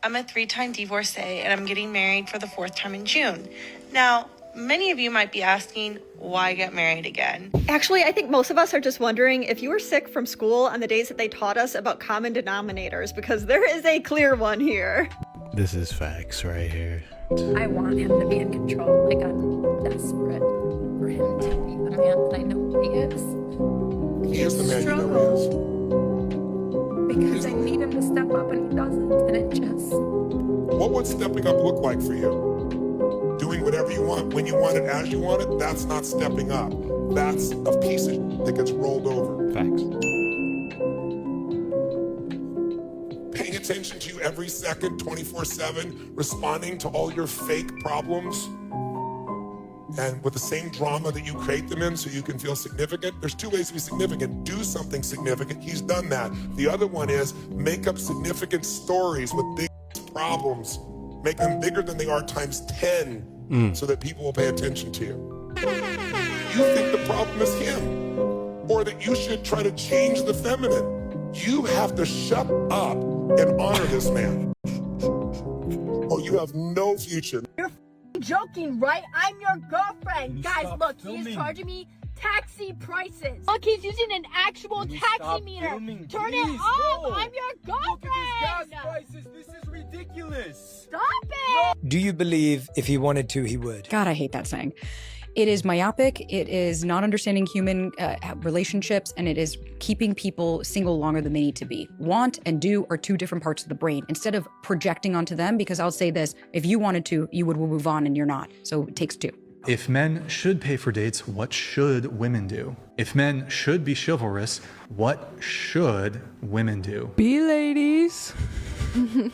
I'm a 3-time divorcee, and I'm getting married for the 4th time in June. Now, many of you might be asking, why get married again? Actually, I think most of us are just wondering if you were sick from school on the days that they taught us about common denominators, because there is a clear one here. This is facts right here. I want him to be in control. Like, I'm desperate for him to be the man that I know he is. He is the man you know he is. Because I need him to step up and he doesn't. And it just... What would stepping up look like for you? Doing whatever you want, when you want it, as you want it, that's not stepping up. That's a piece of shit that gets rolled over. Facts. Paying attention to you every second, 24/7, responding to all your fake problems, and with the same drama that you create them in so you can feel significant. There's 2 ways to be significant. Do something significant. He's done that. The other one is make up significant stories with big problems. Make them bigger than they are times 10 so that people will pay attention to you. You think the problem is him, or that you should try to change the feminine. You have to shut up and honor this man, or you have no future. You're joking, right? I'm your girlfriend. Guys, look, he's charging me taxi prices. Look, he's using an actual taxi meter. Turn it off. No. I'm your girlfriend. Look at these gas prices. This is ridiculous. Stop it. Do you believe if he wanted to, he would? God, I hate that saying. It is myopic, it is not understanding human relationships, and it is keeping people single longer than they need to be. Want and do are 2 different parts of the brain. Instead of projecting onto them, because I'll say this, if you wanted to, you would move on and you're not. So it takes 2. If men should pay for dates, what should women do? If men should be chivalrous, what should women do? Be ladies.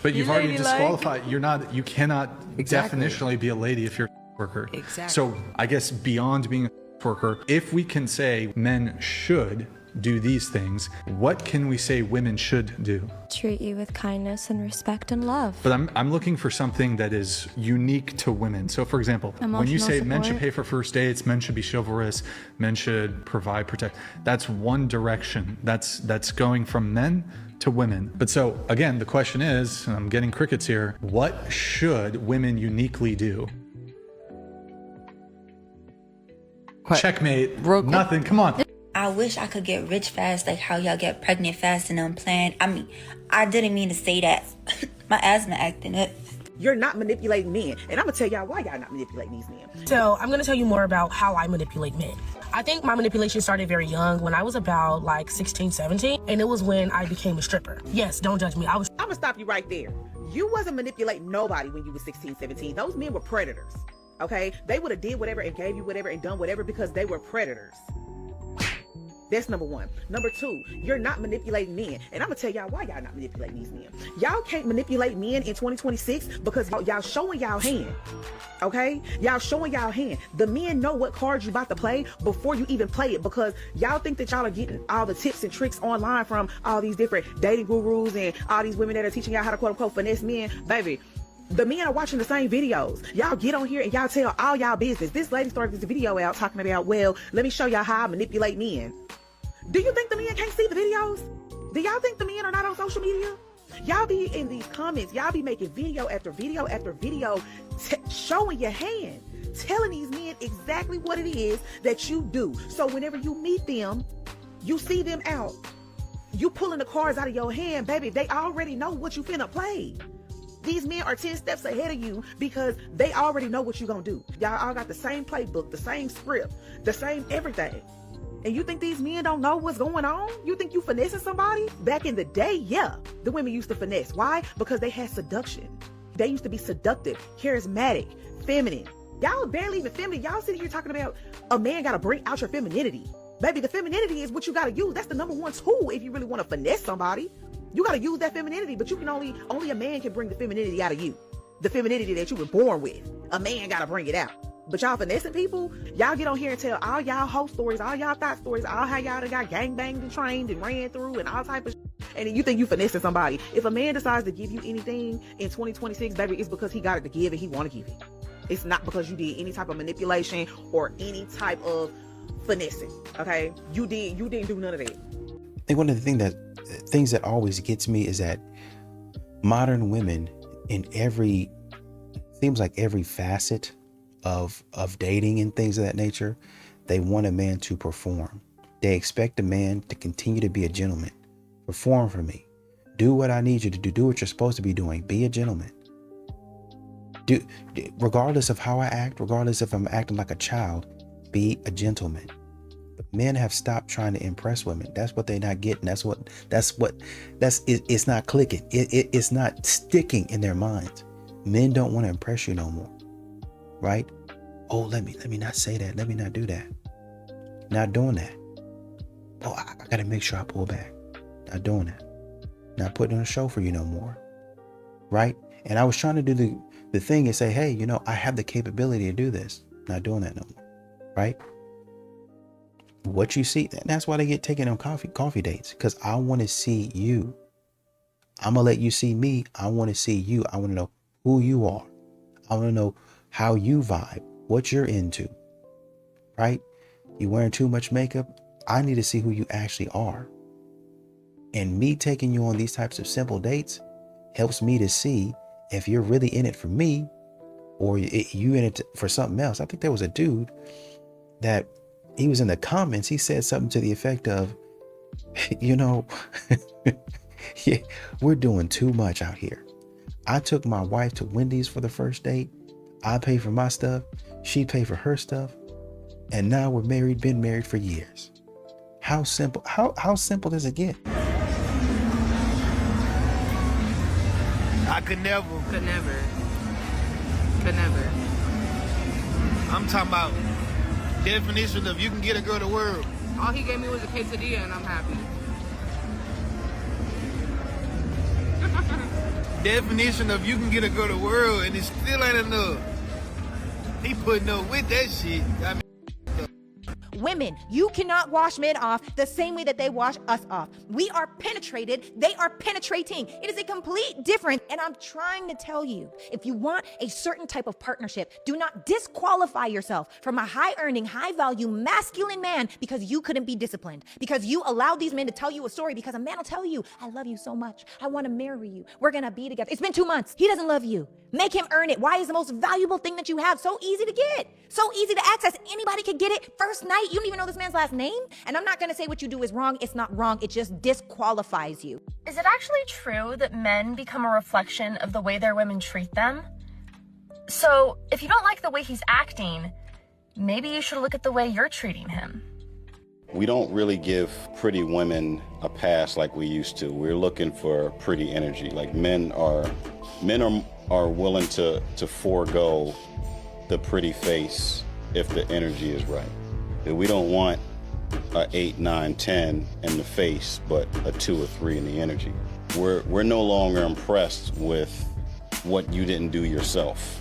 But you've already ladylike. disqualified. You cannot definitionally be a lady if you're a worker. Exactly. So I guess beyond being a worker, if we can say men should do these things, what can we say women should do? Treat you with kindness and respect and love. But I'm looking for something that is unique to women. So for example, when you say men should pay for first dates, men should be chivalrous, men should provide, protect, that's one direction. That's going from men to women. But so again, the question is, and I'm getting crickets here, what should women uniquely do? Checkmate. Nothing. Come on. I wish I could get rich fast, like how y'all get pregnant fast and unplanned. I mean, I didn't mean to say that. My asthma acting up. You're not manipulating men. And I'm going to tell y'all why y'all not manipulating these men. So I'm going to tell you more about how I manipulate men. I think my manipulation started very young, when I was about like 16, 17. And it was when I became a stripper. Yes, don't judge me. I'm going to stop you right there. You wasn't manipulating nobody when you were 16, 17. Those men were predators. Okay? They would have did whatever and gave you whatever and done whatever because they were predators. That's number 1. Number 2, you're not manipulating men. And I'm going to tell y'all why y'all not manipulating these men. Y'all can't manipulate men in 2026 because y'all showing y'all hand. Okay? Y'all showing y'all hand. The men know what cards you about to play before you even play it, because y'all think that y'all are getting all the tips and tricks online from all these different dating gurus and all these women that are teaching y'all how to quote unquote finesse men. Baby, the men are watching the same videos. Y'all get on here and y'all tell all y'all business. This lady started this video out talking about, well, let me show y'all how I manipulate men. Do you think the men can't see the videos? Do y'all think the men are not on social media? Y'all be in these comments. Y'all be making video after video after video showing your hand, telling these men exactly what it is that you do. So whenever you meet them, you see them out, you pulling the cards out of your hand, baby, they already know what you finna play. These men are 10 steps ahead of you because they already know what you're gonna do. Y'all all got the same playbook, the same script, the same everything. And you think these men don't know what's going on? You think you finessing somebody? Back in the day, yeah, the women used to finesse. Why? Because they had seduction. They used to be seductive, charismatic, feminine. Y'all barely even feminine. Y'all sitting here talking about a man gotta bring out your femininity. Baby, the femininity is what you gotta use. That's the number 1 tool if you really want to finesse somebody. You gotta use that femininity, but you can only a man can bring the femininity out of you. The femininity that you were born with. A man gotta bring it out. But y'all finessing people, y'all get on here and tell all y'all whole stories, all y'all thought stories, all how y'all done got gangbanged and trained and ran through and all type of and then you think you finessing somebody. If a man decides to give you anything in 2026, baby, it's because he got it to give and he want to give it. It's not because you did any type of manipulation or any type of finessing, okay? You didn't do none of that. I think one of the things that always gets me is that modern women, in every, seems like every facet of dating and things of that nature, they want a man to perform. They expect a man to continue to be a gentleman. Perform for me. Do what I need you to do. Do what you're supposed to be doing. Be a gentleman. Regardless of how I act, regardless if I'm acting like a child, be a gentleman. But men have stopped trying to impress women. That's what they're not getting. It's not clicking. It's not sticking in their minds. Men don't want to impress you no more. Right? Oh, let me not say that. Let me not do that. Not doing that. Oh, I gotta make sure I pull back. Not doing that. Not putting on a show for you no more. Right? And I was trying to do the thing and say, hey, you know, I have the capability to do this. Not doing that no more. Right? What you see, that's why they get taken on coffee dates, because I want to see you. I'm gonna let you see me. I want to see you. I want to know who you are. I want to know how you vibe, what you're into. Right? You wearing too much makeup? I need to see who you actually are. And me taking you on these types of simple dates helps me to see if you're really in it for me or you in it for something else. I think there was a dude that he was in the comments. He said something to the effect of, you know, yeah, we're doing too much out here. I took my wife to Wendy's for the first date. I pay for my stuff. She paid for her stuff. And now we're married, been married for years. How simple, how simple does it get? I could never. I'm talking about definition of you can get a girl the world. All he gave me was a quesadilla and I'm happy. Definition of you can get a girl the world and it still ain't enough. He putting up with that shit. I mean, Women, you cannot wash men off the same way that they wash us off. We are penetrated, they are penetrating. It is a complete difference. And I'm trying to tell you, if you want a certain type of partnership, do not disqualify yourself from a high-earning, high-value, masculine man because you couldn't be disciplined, because you allowed these men to tell you a story, because a man will tell you, I love you so much. I want to marry you. We're going to be together. It's been 2 months. He doesn't love you. Make him earn it. Why is the most valuable thing that you have so easy to get? So easy to access. Anybody could get it first night. You don't even know this man's last name. And I'm not going to say what you do is wrong. It's not wrong. It just disqualifies you. Is it actually true that men become a reflection of the way their women treat them? So if you don't like the way he's acting, maybe you should look at the way you're treating him. We don't really give pretty women a pass like we used to. We're looking for pretty energy. Like men are willing to forego the pretty face if the energy is right. We don't want a 8, 9, 10 in the face, but a 2 or 3 in the energy. We're no longer impressed with what you didn't do yourself.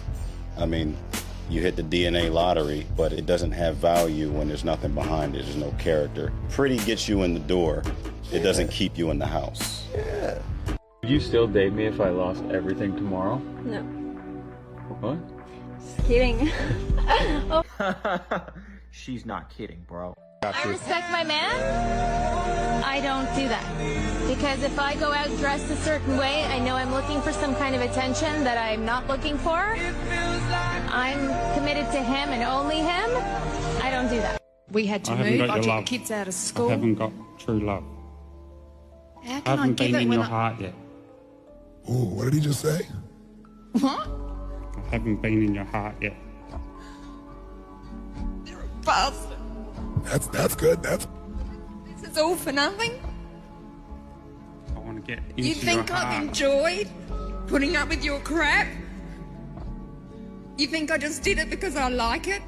I mean, you hit the DNA lottery, but it doesn't have value when there's nothing behind it. There's no character. Pretty gets you in the door. It doesn't keep you in the house. Yeah. Would you still date me if I lost everything tomorrow? No. What? Just kidding. Oh. She's not kidding, bro. I respect my man. I don't do that. Because if I go out dressed a certain way, I know I'm looking for some kind of attention that I'm not looking for. I'm committed to him and only him. I don't do that. We had to move, I took kids out of school. I haven't got true love. How I can I haven't give been it in when your heart yet. Ooh, what did he just say? What? I haven't been in your heart yet. Bastard. That's good. This is all for nothing? I want to get into You think your heart. I've enjoyed putting up with your crap? You think I just did it because I like it?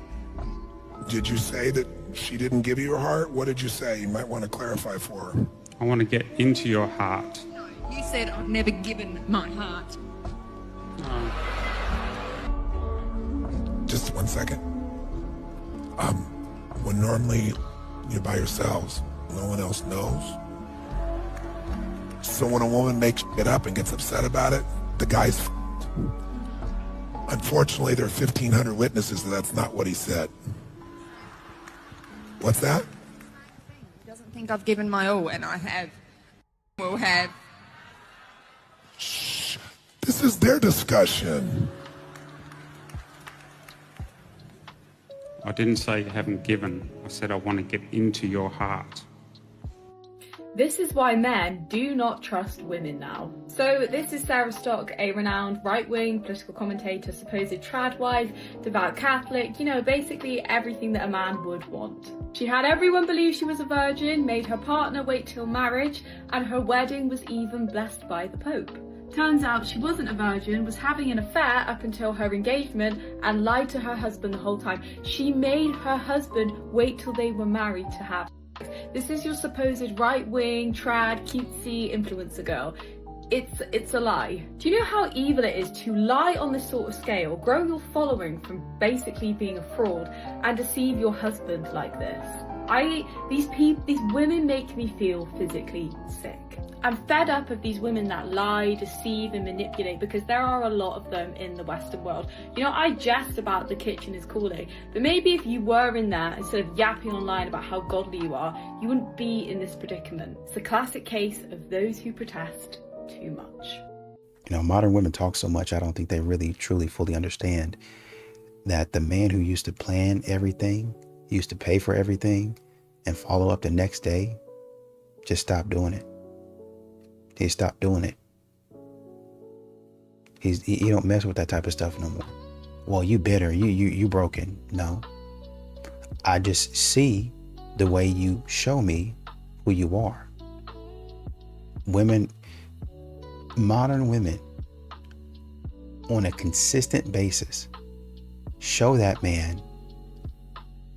Did you say that she didn't give you her heart? What did you say? You might want to clarify for her. I want to get into your heart. You said I've never given my heart. Just 1 second. When normally you're by yourselves, no one else knows. So when a woman makes it up and gets upset about it, the guy's f***ed. Unfortunately, there are 1,500 witnesses that that's not what he said. What's that? He doesn't think I've given my all, and I have. Will have. This is their discussion. I didn't say you haven't given. I said I want to get into your heart. This is why men do not trust women now. So this is Sarah Stock, a renowned right-wing political commentator, supposed trad wife, devout Catholic, you know, basically everything that a man would want. She had everyone believe she was a virgin, made her partner wait till marriage, and her wedding was even blessed by the Pope. Turns out she wasn't a virgin, was having an affair up until her engagement, and lied to her husband the whole time. She made her husband wait till they were married to have sex. This is your supposed right-wing, trad, cutesy influencer girl. It's a lie. Do you know how evil it is to lie on this sort of scale, grow your following from basically being a fraud, and deceive your husband like this? These women make me feel physically sick. I'm fed up of these women that lie, deceive and manipulate, because there are a lot of them in the Western world. You know, I jest about the kitchen is calling, but maybe if you were in there, instead of yapping online about how godly you are, you wouldn't be in this predicament. It's a classic case of those who protest too much. You know, modern women talk so much, I don't think they really truly fully understand that the man who used to plan everything, used to pay for everything and follow up the next day, just stopped doing it. He stopped doing it. He don't mess with that type of stuff no more. Well, you bitter, you broken. No. I just see the way you show me who you are. Women, modern women, on a consistent basis, show that man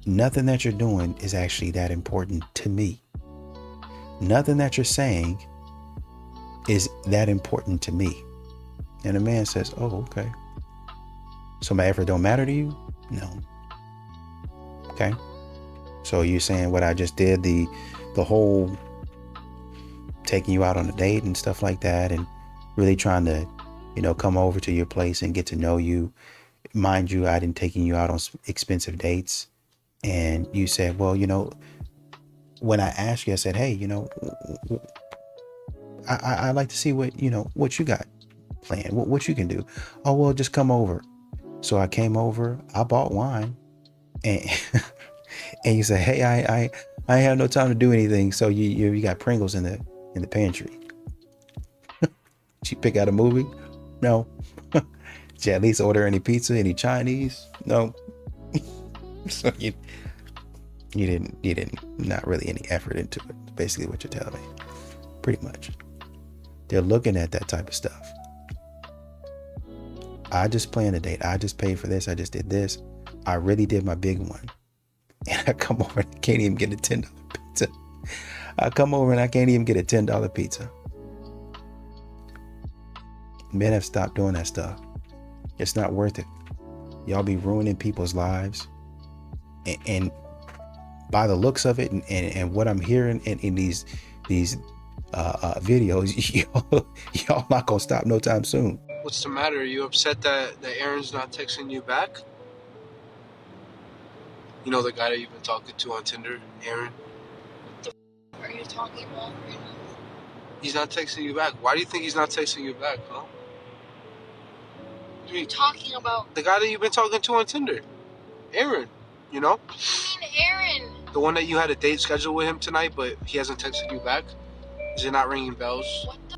nothing that you're doing is actually that important to me. Nothing that you're saying is that important to me. And a man says, oh, okay. So my effort don't matter to you? No. Okay. So you're saying what I just did, the whole taking you out on a date and stuff like that, and really trying to, you know, come over to your place and get to know you. Mind you, I didn't taking you out on expensive dates. And you said, well, you know, when I asked you, I said, hey, you know, I'd like to see what you got planned, what you can do. Oh, well, just come over. So I came over, I bought wine, and and you said, hey, I have no time to do anything. So you got Pringles in the pantry. Did you pick out a movie? No. Did you at least order any pizza, any Chinese? No. So you didn't, not really any effort into it. Basically what you're telling me. Pretty much. They're looking at that type of stuff. I just planned a date. I just paid for this. I just did this. I really did my big one. And I come over and I can't even get a $10 pizza. I come over and I can't even get a $10 pizza. Men have stopped doing that stuff. It's not worth it. Y'all be ruining people's lives. And by the looks of it and what I'm hearing in these videos, y'all not gonna stop no time soon. What's the matter? Are you upset that Aaron's not texting you back? You know the guy that you've been talking to on Tinder, Aaron? What the f are you talking about right now? He's not texting you back. Why do you think he's not texting you back, huh? What are you talking about? The guy that you've been talking to on Tinder, Aaron, you know? What do you mean, Aaron? The one that you had a date scheduled with him tonight, but he hasn't texted you back? Is it not ringing bells? What the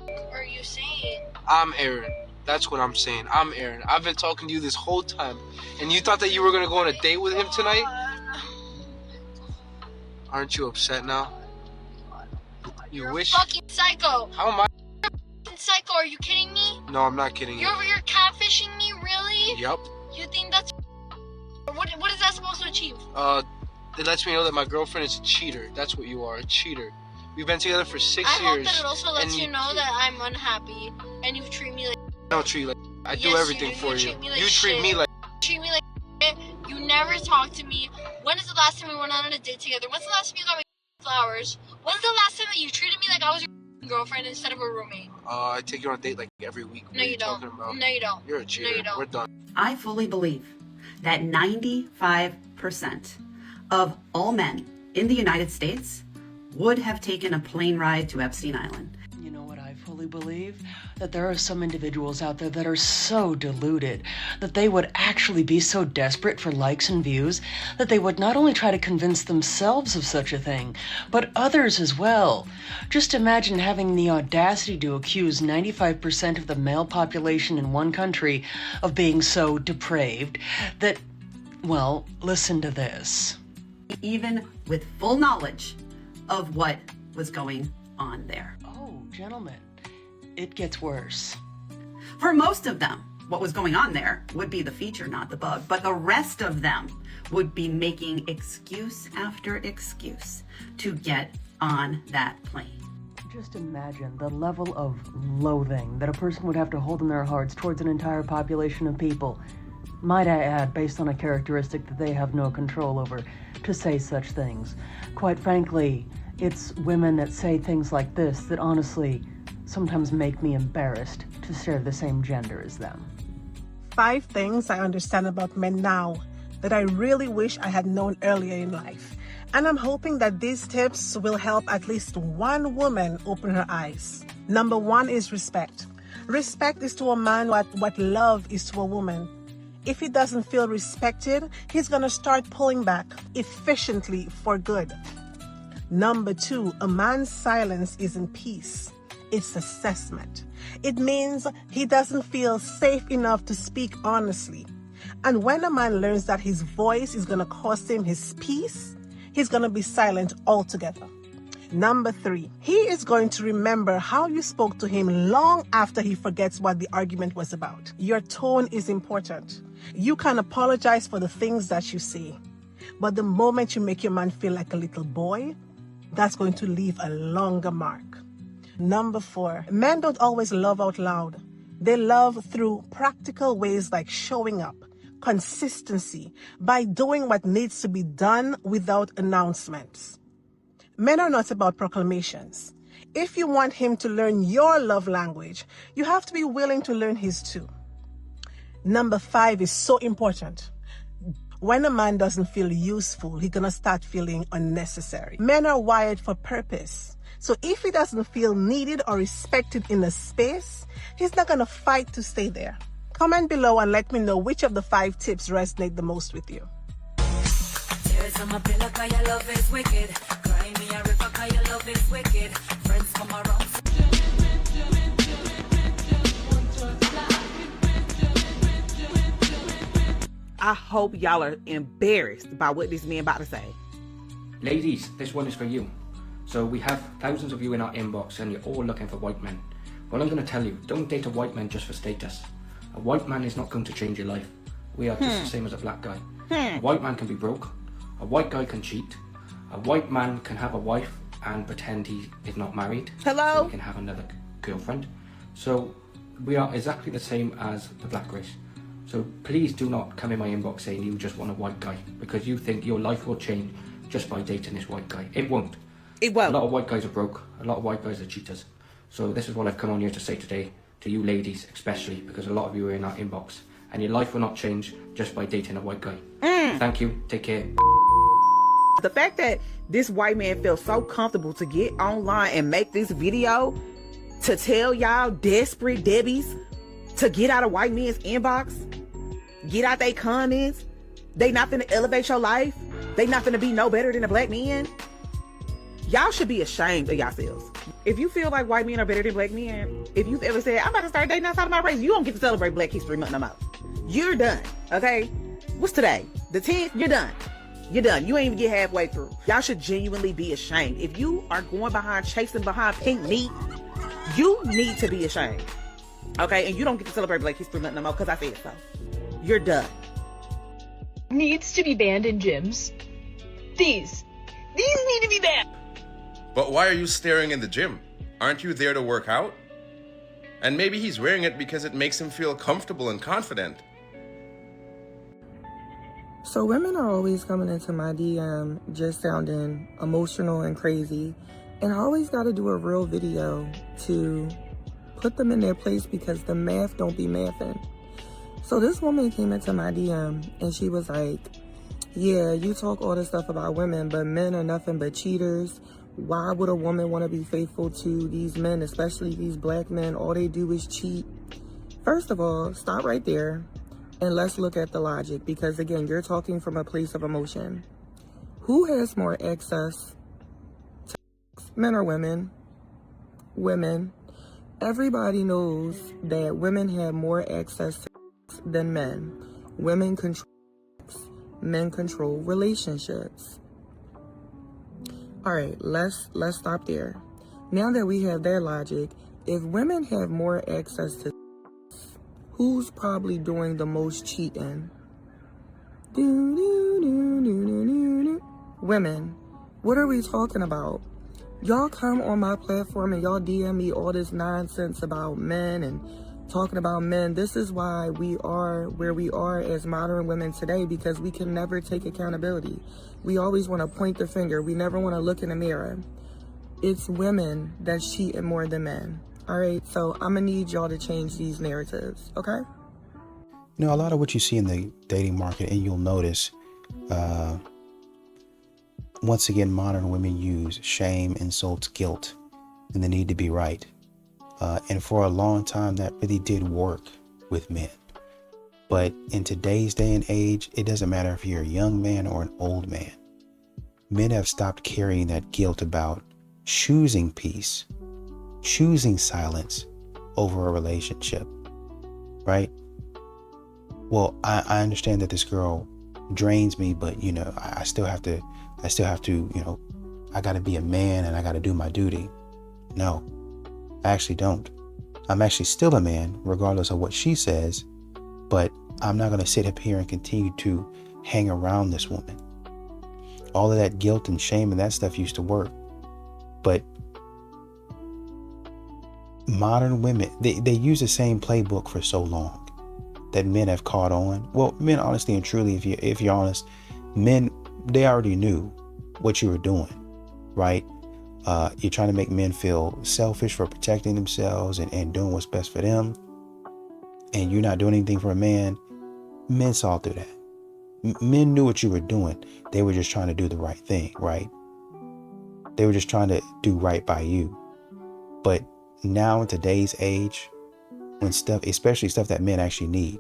f are you saying? I'm Aaron. That's what I'm saying. I'm Aaron. I've been talking to you this whole time. And you thought that you were going to go on a date with him tonight? Aren't you upset now? You're a fucking psycho. How am I? You're a fucking psycho. Are you kidding me? No, I'm not kidding you. You're catfishing me? Really? Yep. You think that's... What is that supposed to achieve? It lets me know that my girlfriend is a cheater. That's what you are, a cheater. We've been together for 6 years. I hope that it also lets you know that I'm unhappy and you treat me like... I don't treat you like... I do everything for you. You treat me like... You treat me like shit. You never talk to me. When is the last time we went on a date together? When's the last time you got me flowers? When's the last time that you treated me like I was your girlfriend instead of a roommate? I take you on a date like every week. No, you don't. No, you don't. You're a cheater. No, you don't. We're done. I fully believe that 95% of all men in the United States would have taken a plane ride to Epstein Island. You know what I fully truly believe that there are some individuals out there that are so deluded that they would actually be so desperate for likes and views that they would not only try to convince themselves of such a thing, but others as well. Just imagine having the audacity to accuse 95% of the male population in one country of being so depraved that, well, listen to this. Even with full knowledge of what was going on there. Oh, gentlemen, it gets worse. For most of them, what was going on there would be the feature, not the bug, but the rest of them would be making excuse after excuse to get on that plane. Just imagine the level of loathing that a person would have to hold in their hearts towards an entire population of people, might I add, based on a characteristic that they have no control over, to say such things. Quite frankly, it's women that say things like this that honestly sometimes make me embarrassed to share the same gender as them. 5 things I understand about men now that I really wish I had known earlier in life. And I'm hoping that these tips will help at least one woman open her eyes. Number 1 is respect. Respect is to a man what love is to a woman. If he doesn't feel respected, he's gonna start pulling back efficiently for good. Number 2, a man's silence isn't peace. It's assessment. It means he doesn't feel safe enough to speak honestly. And when a man learns that his voice is gonna cost him his peace, he's gonna be silent altogether. Number 3, he is going to remember how you spoke to him long after he forgets what the argument was about. Your tone is important. You can apologize for the things that you say, but the moment you make your man feel like a little boy, that's going to leave a longer mark. Number 4, men don't always love out loud. They love through practical ways like showing up, consistency, by doing what needs to be done without announcements. Men are not about proclamations. If you want him to learn your love language, you have to be willing to learn his too. Number 5 is so important. When a man doesn't feel useful, he's gonna start feeling unnecessary. Men are wired for purpose. So if he doesn't feel needed or respected in a space, he's not gonna fight to stay there. Comment below and let me know which of the 5 tips resonate the most with you. Tears on my pillow 'cause your love is wicked. Cry me a river 'cause your love is wicked. Friends come around. I hope y'all are embarrassed by what this man about to say. Ladies, this one is for you. So we have thousands of you in our inbox and you're all looking for white men. Well, I'm going to tell you, don't date a white man just for status. A white man is not going to change your life. We are just the same as a black guy. A white man can be broke. A white guy can cheat. A white man can have a wife and pretend he is not married. Hello? So he can have another girlfriend. So we are exactly the same as the black race. So please do not come in my inbox saying you just want a white guy because you think your life will change just by dating this white guy. It won't. It won't. A lot of white guys are broke. A lot of white guys are cheaters. So this is what I've come on here to say today, to you ladies especially, because a lot of you are in our inbox. And your life will not change just by dating a white guy. Thank you. Take care. The fact that this white man feels so comfortable to get online and make this video to tell y'all desperate Debbies to get out of white men's inbox, get out their comments, they not finna elevate your life, they not finna be no better than a black man. Y'all should be ashamed of yourselves. If you feel like white men are better than black men, if you've ever said, I'm about to start dating outside of my race, you don't get to celebrate Black History Month no more. You're done, okay? What's today? The 10th? You're done. You're done. You ain't even get halfway through. Y'all should genuinely be ashamed. If you are going behind, chasing behind pink meat, you need to be ashamed. Okay? And you don't get to celebrate Black History Month no more because I said so. You're done. Needs to be banned in gyms. These need to be banned. But why are you staring in the gym? Aren't you there to work out? And maybe he's wearing it because it makes him feel comfortable and confident. So women are always coming into my DM just sounding emotional and crazy. And I always got to do a real video to put them in their place because the math don't be mathing. So this woman came into my DM and she was like, yeah, you talk all this stuff about women, but men are nothing but cheaters, Why would a woman want to be faithful to these men, especially these black men? All they do is cheat. First of all, stop right there and let's look at the logic, because again, you're talking from a place of emotion. Who has more access to men or women? Women. Everybody knows that women have more access to than men. Women control, men control relationships. All right, let's stop there. Now that we have that logic, if women have more access to, who's probably doing the most cheating? Women. What are we talking about? Y'all come on my platform and y'all DM me all this nonsense about men and talking about men. This is why we are where we are as modern women today, because we can never take accountability. We always want to point the finger. We never want to look in the mirror. It's women that's cheating more than men. All right, so I'm going to need y'all to change these narratives, okay? You know, a lot of what you see in the dating market, and you'll notice, once again, modern women use shame, insults, guilt, and the need to be right. And for a long time, that really did work with men. But in today's day and age, it doesn't matter if you're a young man or an old man. Men have stopped carrying that guilt about choosing peace, choosing silence over a relationship, right? Well, I understand that this girl drains me, but you know, I still have to, you know, I got to be a man and I got to do my duty. No, I actually don't. I'm actually still a man, regardless of what she says, but I'm not going to sit up here and continue to hang around this woman. All of that guilt and shame and that stuff used to work. But modern women, they use the same playbook for so long that men have caught on. Well, men, honestly and truly, if you're honest, men, they already knew what you were doing, right? You're trying to make men feel selfish for protecting themselves and doing what's best for them. And you're not doing anything for a man. Men saw through that. Men knew what you were doing. They were just trying to do the right thing, right? They were just trying to do right by you. But now in today's age, when stuff, especially stuff that men actually need,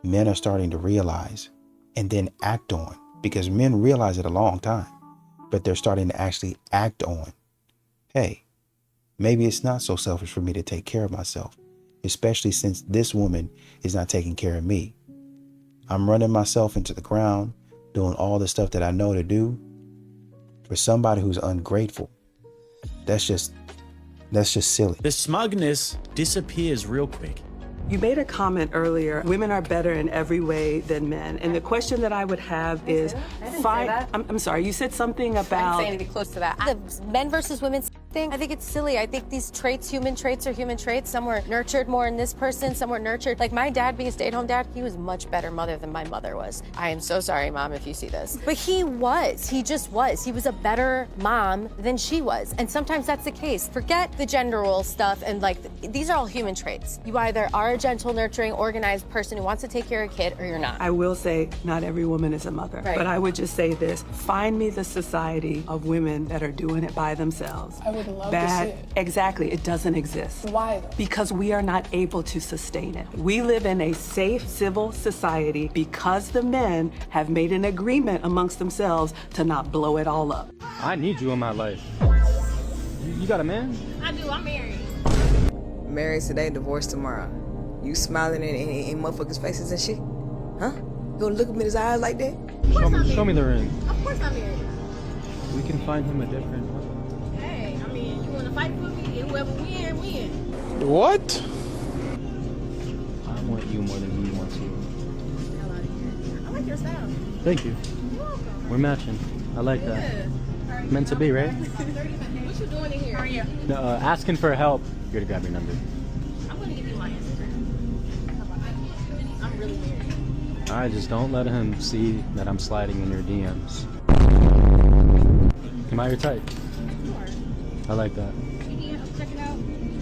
men are starting to realize and then act on, because men realize it a long time, but they're starting to actually act on, hey, maybe it's not so selfish for me to take care of myself, especially since this woman is not taking care of me. I'm running myself into the ground, doing all the stuff that I know to do for somebody who's ungrateful. That's just silly. The smugness disappears real quick. You made a comment earlier, women are better in every way than men. And the question that I would have is, I'm sorry, you said something about... I didn't say anything close to that. The men versus women thing, I think it's silly. I think these traits, human traits, are human traits. Some were nurtured more in this person, some were nurtured. Like my dad being a stay-at-home dad, he was a much better mother than my mother was. I am so sorry, Mom, if you see this. But he just was. He was a better mom than she was. And sometimes that's the case. Forget the gender role stuff and like, these are all human traits. You either are a gentle, nurturing, organized person who wants to take care of a kid or you're not. I will say not every woman is a mother, right. But I would just say this, find me the society of women that are doing it by themselves. I would love to see it. Exactly, it doesn't exist. Why though? Because we are not able to sustain it. We live in a safe, civil society because the men have made an agreement amongst themselves to not blow it all up. I need you in my life. You got a man? I do, I'm married. Married today, divorced tomorrow. You smiling in motherfuckers' faces and shit? Huh? You gonna look him in his eyes like that? Show me the ring. Of course I'm married. We can find him a different one. Hey, I mean, you wanna fight for me? And whoever win, win. What? I want you more than he wants you. I like your style. Thank you. You're welcome. We're matching. I like that. Meant to be, right? What you doing in here? How are you? No, asking for help. You're gonna grab your number. I'm gonna give you my Instagram. How about that? I'm really married. Alright, just don't let him see that I'm sliding in your DMs. Am I your type? You are. I like that. Check it out.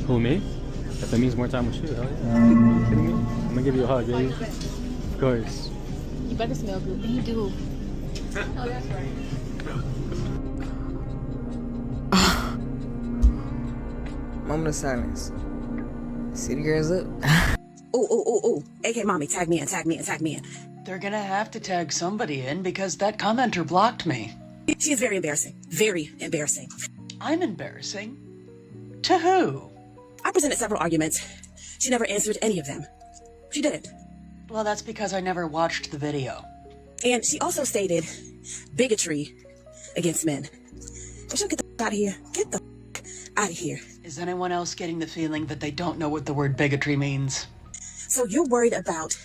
Who, me? If it means more time with you, hell yeah. Are you kidding me? I'm gonna give you a hug, baby. Of course. You better smell good. You do. Oh, that's right. Moment of silence. City girls up. Ooh. AK mommy, tag me in. They're gonna have to tag somebody in because that commenter blocked me. She is very embarrassing. Very embarrassing. I'm embarrassing? To who? I presented several arguments. She never answered any of them. She didn't. Well, that's because I never watched the video. And she also stated bigotry against men. So she'll get the out of here. Get the out of here. Is anyone else getting the feeling that they don't know what the word bigotry means? So you're worried about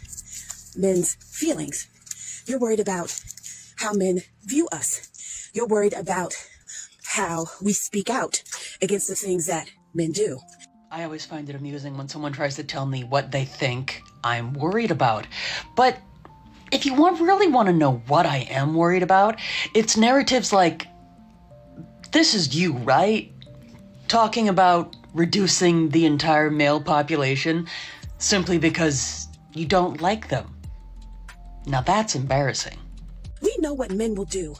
men's feelings. You're worried about how men view us. You're worried about how we speak out against the things that men do. I always find it amusing when someone tries to tell me what they think I'm worried about. But if you really want to know what I am worried about, it's narratives like, this is you, right? Talking about reducing the entire male population simply because you don't like them. Now that's embarrassing. We know what men will do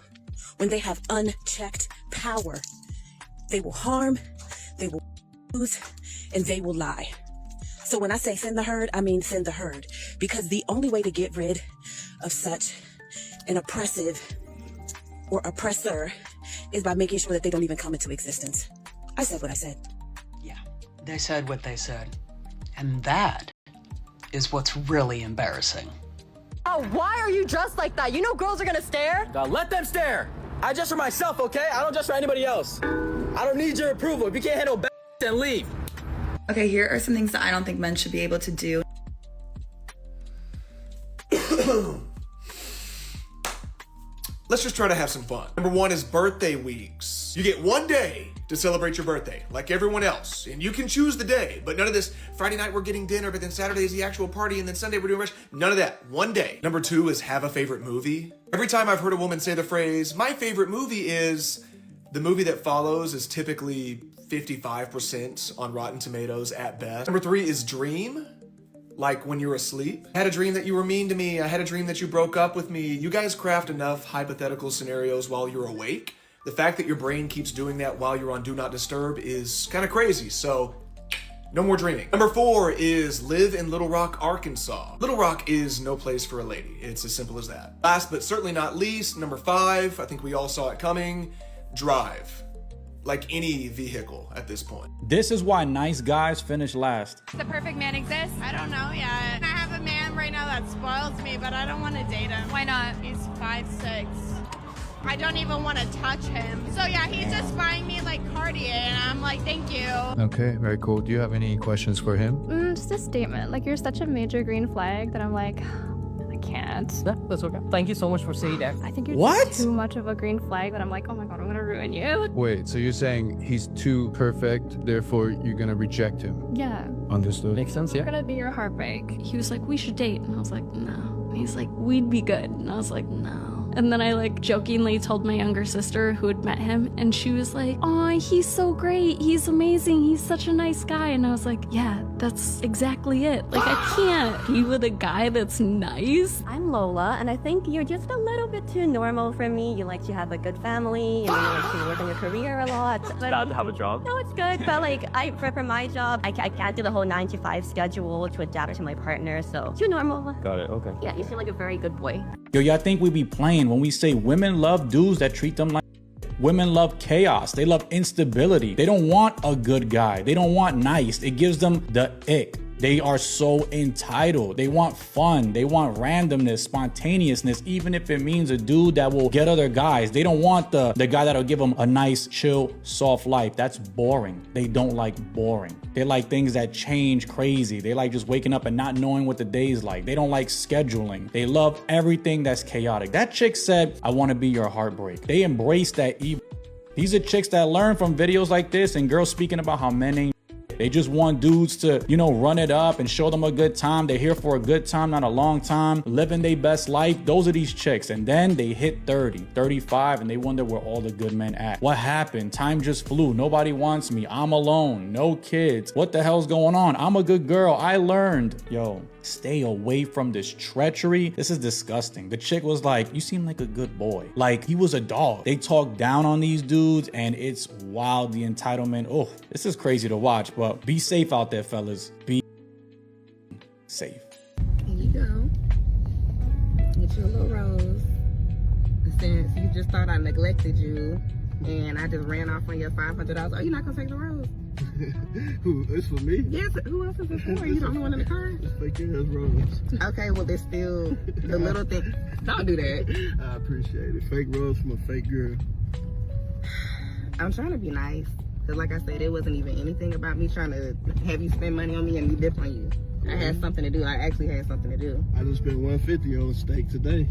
when they have unchecked power. They will harm, they will lose, and they will lie. So when I say thin the herd, I mean thin the herd. Because the only way to get rid of such an oppressive or oppressor is by making sure that they don't even come into existence. I said what I said. Yeah, they said what they said. And that is what's really embarrassing. Oh, why are you dressed like that? You know girls are gonna stare. Let them stare. I dress for myself, okay? I don't dress for anybody else. I don't need your approval. If you can't handle bad, then leave. Okay, here are some things that I don't think men should be able to do. Let's just try to have some fun. Number one is birthday weeks. You get one day to celebrate your birthday, like everyone else. And you can choose the day, but none of this Friday night we're getting dinner, but then Saturday is the actual party, and then Sunday we're doing rush. None of that. One day. Number two is have a favorite movie. Every time I've heard a woman say the phrase, my favorite movie is, the movie that follows is typically 55% on Rotten Tomatoes at best. Number three is dream. Like when you're asleep. I had a dream that you were mean to me. I had a dream that you broke up with me. You guys craft enough hypothetical scenarios while you're awake. The fact that your brain keeps doing that while you're on Do Not Disturb is kind of crazy, so no more dreaming. Number four is live in Little Rock, Arkansas. Little Rock is no place for a lady. It's as simple as that. Last but certainly not least, number five, I think we all saw it coming, drive. Like any vehicle at this point. This is why nice guys finish last. The perfect man exists? I don't know yet. I have a man right now that spoils me, but I don't want to date him. Why not? He's 5'6". I don't even want to touch him. So yeah, he's just buying me like Cartier, and I'm like, thank you. Okay, very cool. Do you have any questions for him? Just a statement. Like, you're such a major green flag that I'm like, I can't. Yeah, that's okay. Thank you so much for saying that. I think you're just too much of a green flag that I'm like, oh my god, I'm gonna ruin you. Wait, so you're saying he's too perfect, therefore you're gonna reject him? Yeah. Understood. Makes sense, We're yeah. gonna be your heartbreak. He was like, we should date. And I was like, no. And he's like, we'd be good. And I was like, no. And then I like jokingly told my younger sister who had met him, and she was like, oh, he's so great. He's amazing. He's such a nice guy. And I was like, yeah, that's exactly it. Like, I can't be with a guy that's nice. I'm Lola, and I think you're just a little bit too normal for me. You like to have a good family, and you like to work on your career a lot. It's bad to have a job. No, it's good, but like, for my job, I can't do the whole 9-to-5 schedule to adapt to my partner, so too normal. Got it, okay. Yeah, you seem like a very good boy. Yo, y'all think we be playing when we say women love dudes that treat them like women love chaos. They love instability. They don't want a good guy. They don't want nice. It gives them the ick. They are so entitled. They want fun. They want randomness, spontaneousness, even if it means a dude that will get other guys. They don't want the guy that'll give them a nice, chill, soft life. That's boring. They don't like boring. They like things that change crazy. They like just waking up and not knowing what the day's like. They don't like scheduling. They love everything that's chaotic. That chick said, I want to be your heartbreak. They embrace that evil. These are chicks that learn from videos like this and girls speaking about how men ain't. They just want dudes to, you know, run it up and show them a good time. They're here for a good time, not a long time, living their best life. Those are these chicks. And then they hit 30, 35, and they wonder where all the good men at. What happened? Time just flew. Nobody wants me. I'm alone. No kids. What the hell's going on? I'm a good girl. I learned. Yo, Stay away from this treachery. This is disgusting. The chick was like, you seem like a good boy. Like, he was a dog. They talk down on these dudes, and it's wild, the entitlement. Oh, this is crazy to watch, but be safe out there, fellas. Be safe. Here you go. Get you a little rose. Since you just thought I neglected you, and I just ran off on your $500. Oh, you're not gonna take the rose? Who? It's for me? Yes. Who else is it for? You the only one in the car? It's fake ass rose. Okay, well, there's still the little thing. Don't do that. I appreciate it. Fake rose from a fake girl. I'm trying to be nice. Because like I said, it wasn't even anything about me trying to have you spend money on me and me dip on you. I had something to do. I actually had something to do. I just spent $150 on a steak today.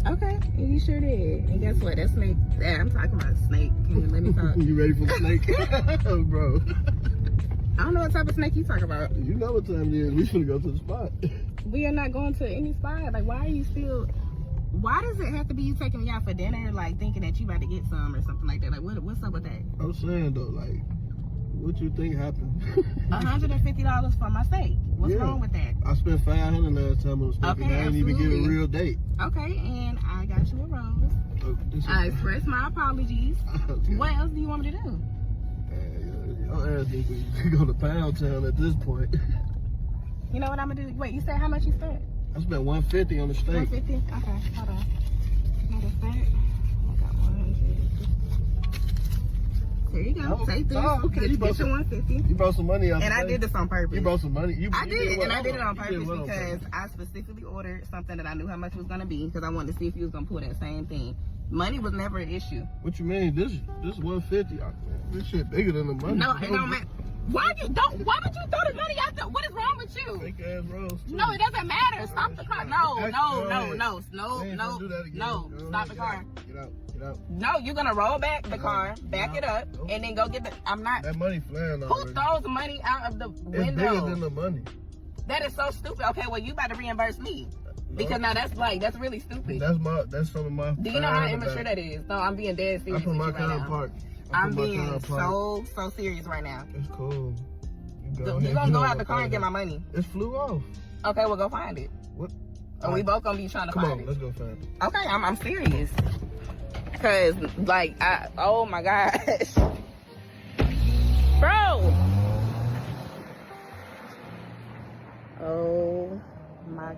Okay, and you sure did. And guess what? That snake, I'm talking about snake. Can you let me talk? You ready for the snake? Bro. I don't know what type of snake you talking about. You know what time it is. We finna go to the spot. We are not going to any spot. Like, why are you still... Why does it have to be you taking me out for dinner, like, thinking that you about to get some or something like that? Like, what's up with that? I'm saying, though, like, what you think happened? $150 for my steak. What's wrong with that? I spent $500 last time on a steak, and I didn't even get a real date. Okay, and I got you a rose. I expressed my apologies. Okay. What else do you want me to do? Your ass needs to go to Pound Town at this point. You know what I'm gonna do? Wait, you said how much you spent? I spent $150 on the steak. $150? Okay, hold on. Matter of fact, I got 150. There you go. Take this. Okay, you brought some $150. You brought some money out. And I did this on purpose. You brought some money. I did it on purpose because I specifically ordered something that I knew how much it was gonna be because I wanted to see if you was gonna pull that same thing. Money was never an issue. What you mean? This $150. This shit bigger than the money. No, it don't matter. Why would you throw the money out there? What is wrong with you? Fake ass rose. No, it doesn't matter. Stop the car. No. Stop the car. Get out. No, you're gonna roll back the car, back it up, and then go get the. I'm not. That money flying already. Who throws money out of the window? It's bigger than the money. That is so stupid. Okay, well you about to reimburse me. Because now that's really stupid. That's some of my. Do you know how immature that is? No, I'm being dead serious. I put my car in park. I'm being so serious right now. It's cool. You're gonna go out the car and get my money. It flew off. Okay, well go find it. What? And we both gonna be trying to find it. Let's go find it. Okay, I'm serious. Cause like oh my gosh. Bro. Oh my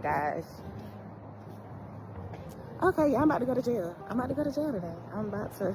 gosh. Okay, I'm about to go to jail. Today.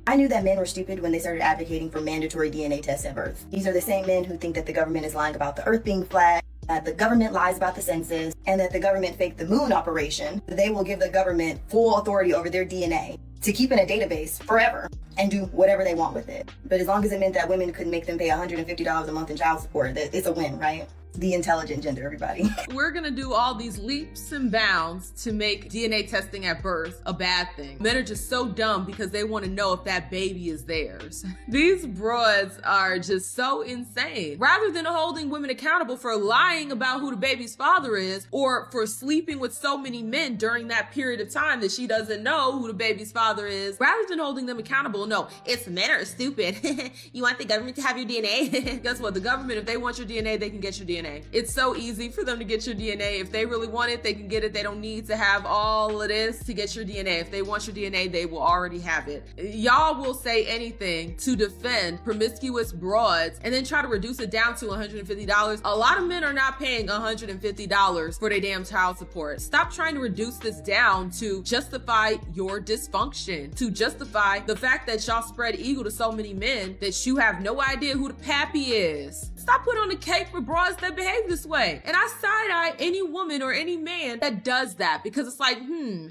I knew that men were stupid when they started advocating for mandatory DNA tests at birth. These are the same men who think that the government is lying about the earth being flat, that the government lies about the census, and that the government faked the moon operation. They will give the government full authority over their DNA to keep in a database forever and do whatever they want with it. But as long as it meant that women could make them pay $150 a month in child support, it's a win, right? The intelligent gender, everybody. We're gonna do all these leaps and bounds to make DNA testing at birth a bad thing. Men are just so dumb because they want to know if that baby is theirs. These broads are just so insane. Rather than holding women accountable for lying about who the baby's father is or for sleeping with so many men during that period of time that she doesn't know who the baby's father is, rather than holding them accountable, no, it's men are stupid. You want the government to have your DNA? Guess what? The government, if they want your DNA, they can get your DNA. It's so easy for them to get your DNA. If they really want it, they can get it. They don't need to have all of this to get your DNA. If they want your DNA, they will already have it. Y'all will say anything to defend promiscuous broads and then try to reduce it down to $150. A lot of men are not paying $150 for their damn child support. Stop trying to reduce this down to justify your dysfunction, to justify the fact that y'all spread eagle to so many men that you have no idea who the pappy is. Stop putting on a cape for broads that behave this way. And I side-eye any woman or any man that does that because it's like,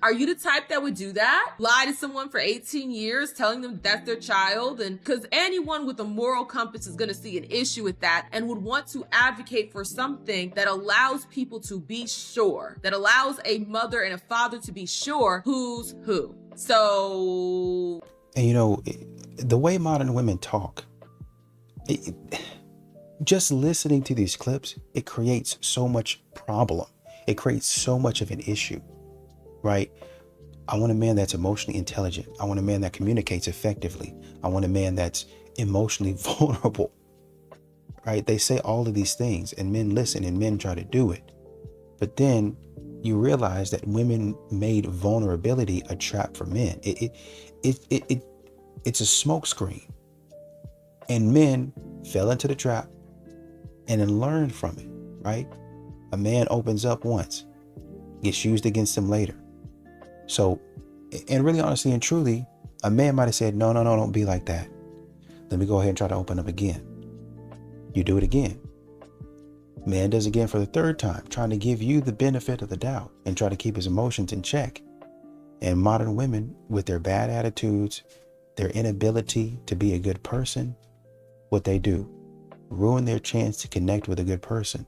are you the type that would do that? Lie to someone for 18 years telling them that's their child? And because anyone with a moral compass is gonna see an issue with that and would want to advocate for something that allows people to be sure, that allows a mother and a father to be sure who's who. So... And you know, the way modern women talk, just listening to these clips, it creates so much problem. It creates so much of an issue, right? I want a man that's emotionally intelligent. I want a man that communicates effectively. I want a man that's emotionally vulnerable. right? They say all of these things and men listen and men try to do it. But then you realize that women made vulnerability a trap for men. It's a smokescreen. And men fell into the trap and then learned from it, right? A man opens up once, gets used against him later. So, and really honestly and truly, a man might have said, no, don't be like that. Let me go ahead and try to open up again. You do it again. Man does again for the third time, trying to give you the benefit of the doubt and try to keep his emotions in check. And modern women, with their bad attitudes, their inability to be a good person, what they do, ruin their chance to connect with a good person.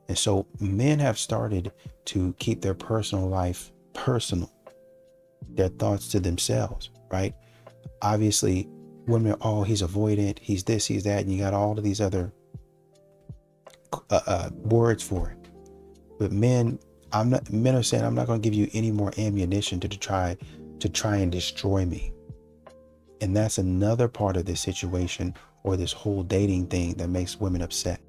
And so men have started to keep their personal life personal, their thoughts to themselves, right? Obviously, women are, oh, he's avoidant, he's this, he's that, and you got all of these other words for it. But men are saying, I'm not going to give you any more ammunition to try and destroy me. And that's another part of this situation or this whole dating thing that makes women upset.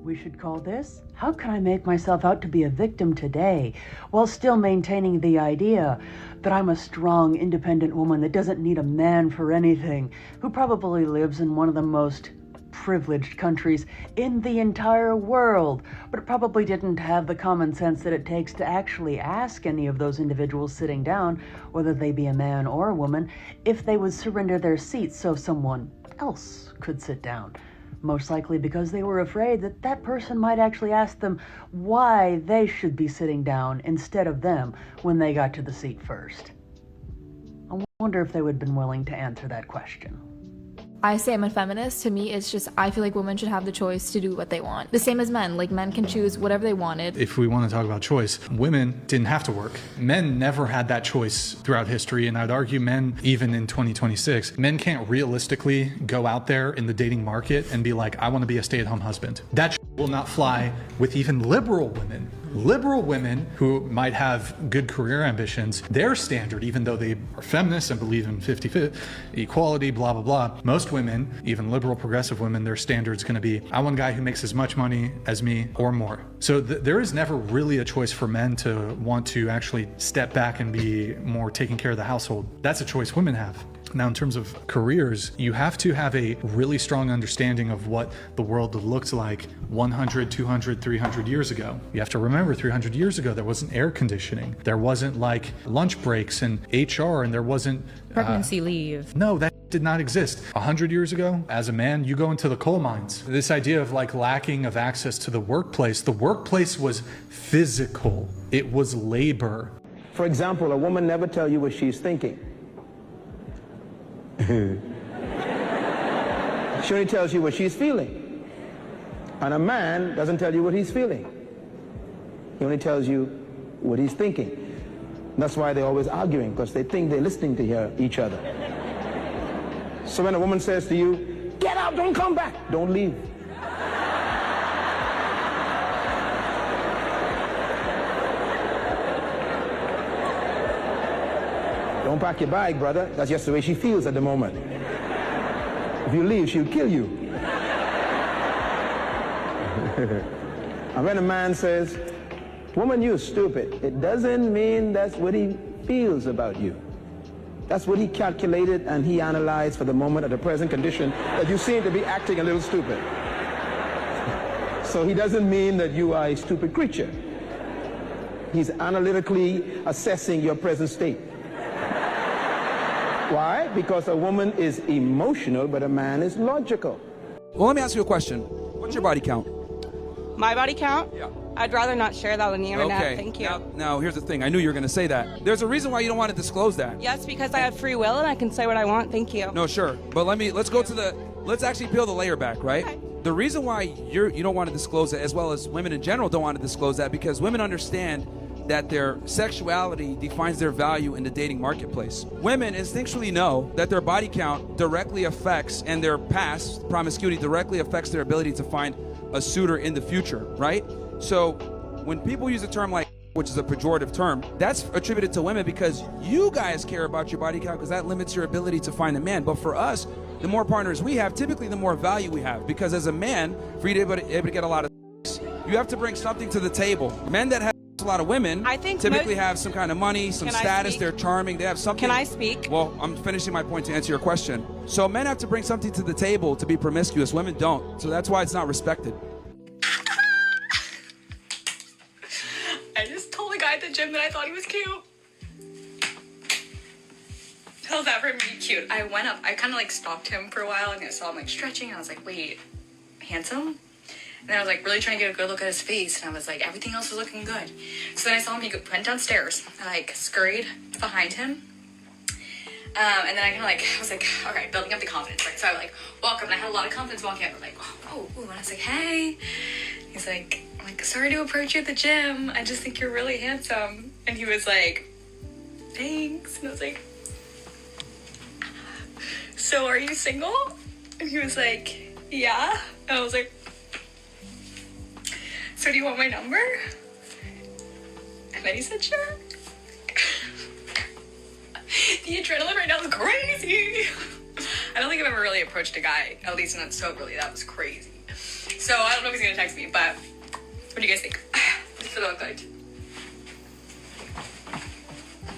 We should call this, how can I make myself out to be a victim today while still maintaining the idea that I'm a strong, independent woman that doesn't need a man for anything, who probably lives in one of the most privileged countries in the entire world, but probably didn't have the common sense that it takes to actually ask any of those individuals sitting down, whether they be a man or a woman, if they would surrender their seats so someone else could sit down. Most likely because they were afraid that that person might actually ask them why they should be sitting down instead of them when they got to the seat first. I wonder if they would have been willing to answer that question. I say I'm a feminist. To me, it's just, I feel like women should have the choice to do what they want. The same as men. Like, men can choose whatever they wanted. If we want to talk about choice, women didn't have to work. Men never had that choice throughout history, and I'd argue men, even in 2026, men can't realistically go out there in the dating market and be like, I want to be a stay-at-home husband. That will not fly with even liberal women. Liberal women who might have good career ambitions, their standard, even though they are feminists and believe in 50-50 equality, blah, blah, blah, most women, even liberal progressive women, their standard's going to be, I want a guy who makes as much money as me or more. So there is never really a choice for men to want to actually step back and be more taking care of the household. That's a choice women have. Now, in terms of careers, you have to have a really strong understanding of what the world looked like 100, 200, 300 years ago. You have to remember 300 years ago, there wasn't air conditioning. There wasn't like lunch breaks and HR, and there wasn't Pregnancy leave. No, that did not exist. 100 years ago, as a man, you go into the coal mines. This idea of like lacking of access to the workplace was physical. It was labor. For example, a woman never tells you what she's thinking. She only tells you what she's feeling. And a man doesn't tell you what he's feeling. He only tells you what he's thinking. That's why they're always arguing, because they think they're listening to each other. So when a woman says to you, get out, don't come back, don't leave. Don't pack your bag, brother. That's just the way she feels at the moment. If you leave, she'll kill you. And when a man says, woman, you're stupid, it doesn't mean that's what he feels about you. That's what he calculated and he analyzed for the moment at the present condition that you seem to be acting a little stupid. So he doesn't mean that you are a stupid creature. He's analytically assessing your present state. Why? Because a woman is emotional, but a man is logical. Well, let me ask you a question. What's your body count? My body count? Yeah. I'd rather not share that on the internet. Okay. Thank you. Now, here's the thing. I knew you were going to say that. There's a reason why you don't want to disclose that. Yes, because I have free will and I can say what I want. Thank you. No, sure. But let's actually peel the layer back, right? Okay. The reason why you don't want to disclose it, as well as women in general don't want to disclose that, because women understand that their sexuality defines their value in the dating marketplace. Women instinctually know that their body count directly affects, and their past promiscuity directly affects their ability to find a suitor in the future, right? So when people use a term like which is a pejorative term, that's attributed to women because you guys care about your body count because that limits your ability to find a man. But for us, the more partners we have, typically the more value we have. Because as a man, for you to be able to get a lot of sex, you have to bring something to the table. Men that have a lot of women typically have some kind of money, some status, they're charming, they have something. Can I speak? Well, I'm finishing my point to answer your question. So men have to bring something to the table to be promiscuous. Women don't. So that's why it's not respected. I just told a guy at the gym that I thought he was cute. How's that for me cute? I went up, I kind of like stopped him for a while and I saw him like stretching and I was like, wait, handsome? And then I was like really trying to get a good look at his face and I was like, everything else was looking good. So then I saw him, he went downstairs. I like scurried behind him. And then I kind of like, I was like, okay, building up the confidence. Right? So I like walk up and I had a lot of confidence walking up. I'm like, oh, and I was like, hey. He's like, I'm like, sorry to approach you at the gym. I just think you're really handsome. And he was like, thanks. And I was like, so are you single? And he was like, yeah. And I was like, so do you want my number? And then he said, sure. The adrenaline right now is crazy. I don't think I've ever really approached a guy, at least not soberly. That was crazy. So I don't know if he's gonna text me, but what do you guys think? Does it look good?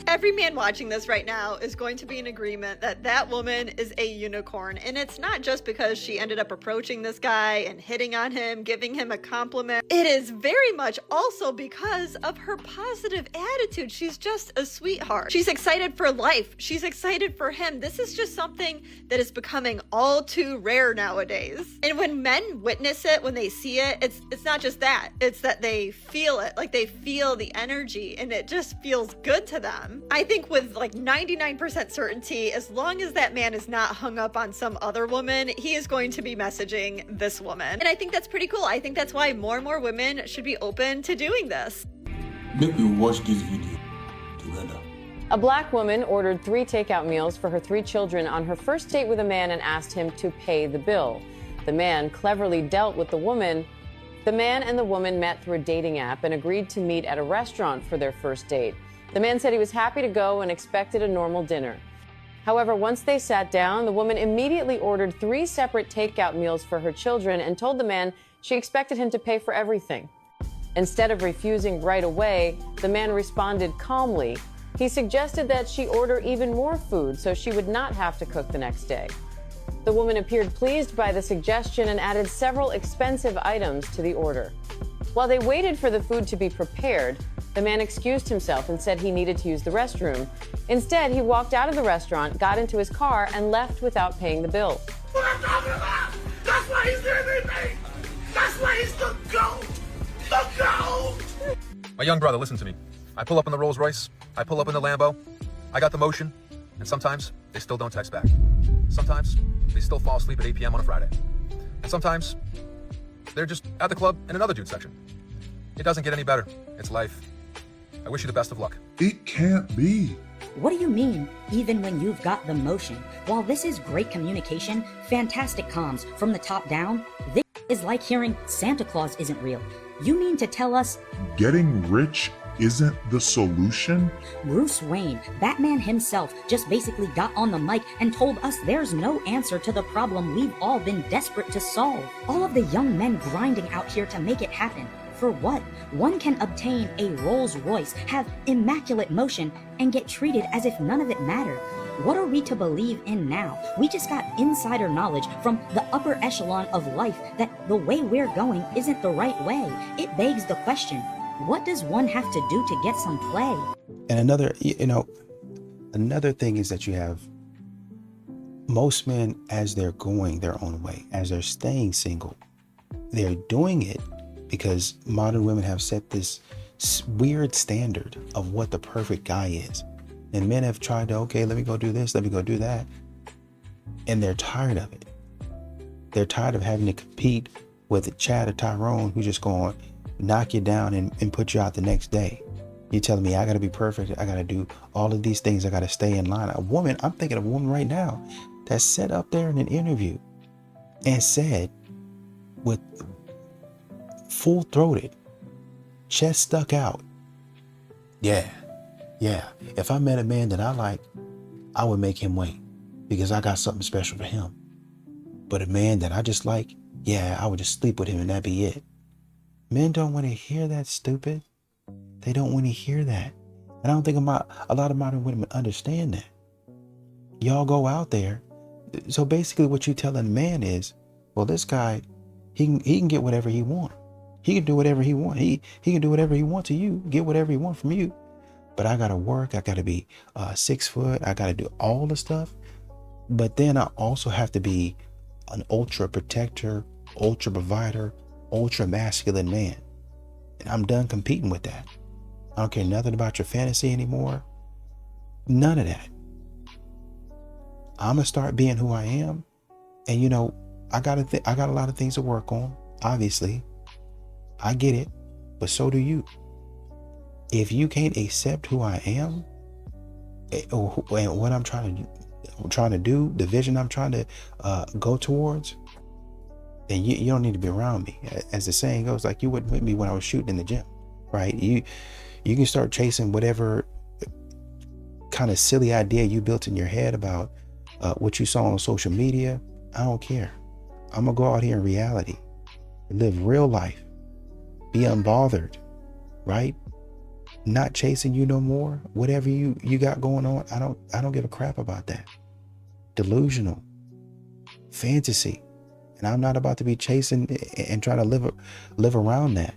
Every man watching this right now is going to be in agreement that that woman is a unicorn. And it's not just because she ended up approaching this guy and hitting on him, giving him a compliment. It is very much also because of her positive attitude. She's just a sweetheart. She's excited for life. She's excited for him. This is just something that is becoming all too rare nowadays. And when men witness it, when they see it, it's not just that. It's that they feel it. Like they feel the energy and it just feels good to them. I think with like 99% certainty, as long as that man is not hung up on some other woman, he is going to be messaging this woman. And I think that's pretty cool. I think that's why more and more women should be open to doing this. Make me watch this video together. A black woman ordered 3 takeout meals for her 3 children on her first date with a man and asked him to pay the bill. The man cleverly dealt with the woman. The man and the woman met through a dating app and agreed to meet at a restaurant for their first date. The man said he was happy to go and expected a normal dinner. However, once they sat down, the woman immediately ordered 3 separate takeout meals for her children and told the man she expected him to pay for everything. Instead of refusing right away, the man responded calmly. He suggested that she order even more food so she would not have to cook the next day. The woman appeared pleased by the suggestion and added several expensive items to the order. While they waited for the food to be prepared, the man excused himself and said he needed to use the restroom. Instead, he walked out of the restaurant, got into his car, and left without paying the bill. What I'm talking about! That's why he's everything! That's why he's the GOAT! The GOAT! My young brother, listen to me. I pull up in the Rolls Royce, I pull up in the Lambo, I got the motion, and sometimes they still don't text back. Sometimes they still fall asleep at 8 p.m. on a Friday. And sometimes they're just at the club in another dude section. It doesn't get any better. It's life. I wish you the best of luck. It can't be. What do you mean, even when you've got the motion? While this is great communication, fantastic comms from the top down, this is like hearing Santa Claus isn't real. You mean to tell us Getting rich isn't the solution? Bruce Wayne, Batman himself, just basically got on the mic and told us there's no answer to the problem we've all been desperate to solve. All of the young men grinding out here to make it happen. For what? One can obtain a Rolls Royce, have immaculate motion, and get treated as if none of it mattered. What are we to believe in now? We just got insider knowledge from the upper echelon of life that the way we're going isn't the right way. It begs the question, what does one have to do to get some play? And another thing is that you have most men, as they're going their own way, as they're staying single, they're doing it because modern women have set this weird standard of what the perfect guy is. And men have tried to, okay, let me go do this, let me go do that. And they're tired of it. They're tired of having to compete with Chad or Tyrone who's just going to knock you down and put you out the next day. You're telling me I got to be perfect. I got to do all of these things. I got to stay in line. A woman, I'm thinking of a woman right now that sat up there in an interview and said with full-throated, chest stuck out, Yeah. If I met a man that I like, I would make him wait because I got something special for him. But a man that I just like, yeah, I would just sleep with him and that'd be it. Men don't want to hear that, stupid. They don't want to hear that. And I don't think a lot of modern women understand that. Y'all go out there. So basically what you telling a man is, well, this guy, he can get whatever he wants. He can do whatever he wants. He can do whatever he wants to you, get whatever he wants from you. But I got to work. I got to be 6 foot. I got to do all the stuff. But then I also have to be an ultra protector, ultra provider, ultra masculine man. And I'm done competing with that. I don't care nothing about your fantasy anymore. None of that. I'm gonna start being who I am. And you know, I got a lot of things to work on. Obviously, I get it, but so do you. If you can't accept who I am and what I'm trying to do, the vision I'm trying to go towards, then you don't need to be around me. As the saying goes, like you wouldn't with me when I was shooting in the gym, right? You can start chasing whatever kind of silly idea you built in your head about what you saw on social media. I don't care. I'm gonna go out here in reality, live real life, be unbothered, right? Not chasing you no more. Whatever you got going on, I don't give a crap about that. Delusional, fantasy, and I'm not about to be chasing and trying to live around that.